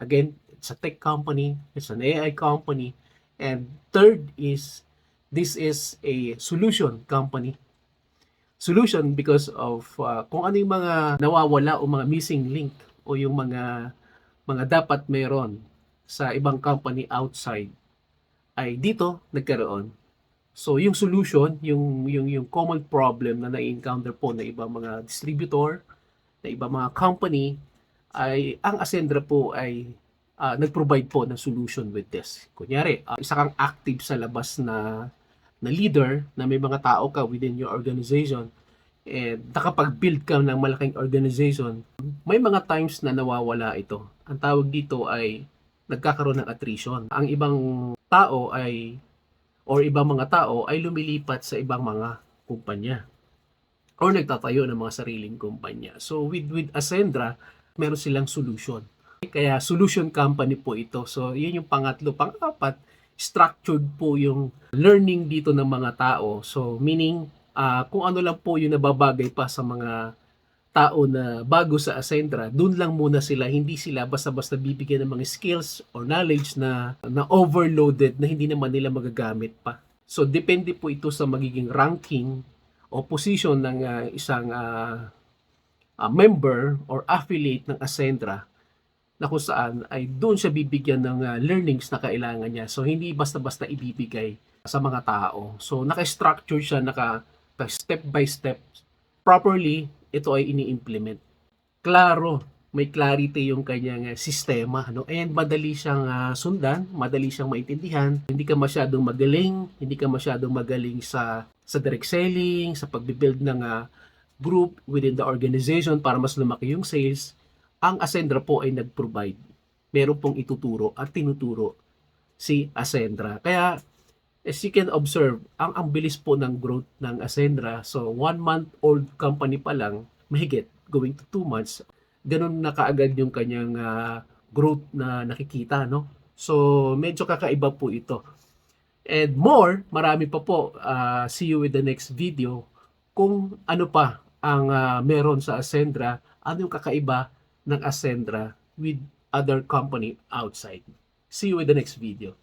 Again, it's a tech company, it's an AI company, and third is this is a solution company. Solution because of kung ano yung mga nawawala o mga missing link o yung mga dapat meron sa ibang company outside ay dito nagkaroon. So yung solution, yung common problem na na-encounter po na ibang mga distributor, na ibang mga company ay ang Ascendra po ay nag-provide po ng solution with this. Kunyari, isa kang active sa labas na leader, na may mga tao ka within your organization, and nakapag-build ka ng malaking organization, may mga times na nawawala ito. Ang tawag dito ay nagkakaroon ng attrition. Ang ibang tao ay, or ibang mga tao ay lumilipat sa ibang mga kumpanya or nagtatayo ng mga sariling kumpanya. So with Ascendra, meron silang solution. Kaya solution company po ito. So yun yung pangatlo. Pang-apat, structured po yung learning dito ng mga tao. So meaning, kung ano lang po yung nababagay pa sa mga tao na bago sa Ascendra, dun lang muna sila, hindi sila basta-basta bibigyan ng mga skills or knowledge na overloaded na hindi naman nila magagamit pa. So depende po ito sa magiging ranking o position ng isang member or affiliate ng Ascendra, na kung saan ay doon siya bibigyan ng learnings na kailangan niya. So hindi basta-basta ibibigay sa mga tao. So naka-structure siya, naka-step by step. Properly, ito ay ini-implement. Klaro, may clarity yung kanyang sistema, no? And madali siyang sundan, madali siyang maintindihan. Hindi ka masyadong magaling sa direct selling, sa pagbi-build ng group within the organization para mas lumaki yung sales. Ang Ascendra po ay nag-provide. Meron pong ituturo at tinuturo si Ascendra. Kaya, as you can observe, ang bilis po ng growth ng Ascendra. So, 1-month-old company pa lang, mahigit, going to 2 months, ganun na kaagad yung kanyang growth na nakikita, no? So, medyo kakaiba po ito. And more, marami pa po. See you with the next video kung ano pa ang meron sa Ascendra, ano yung kakaiba ng Ascendra with other company outside. See you with the next video.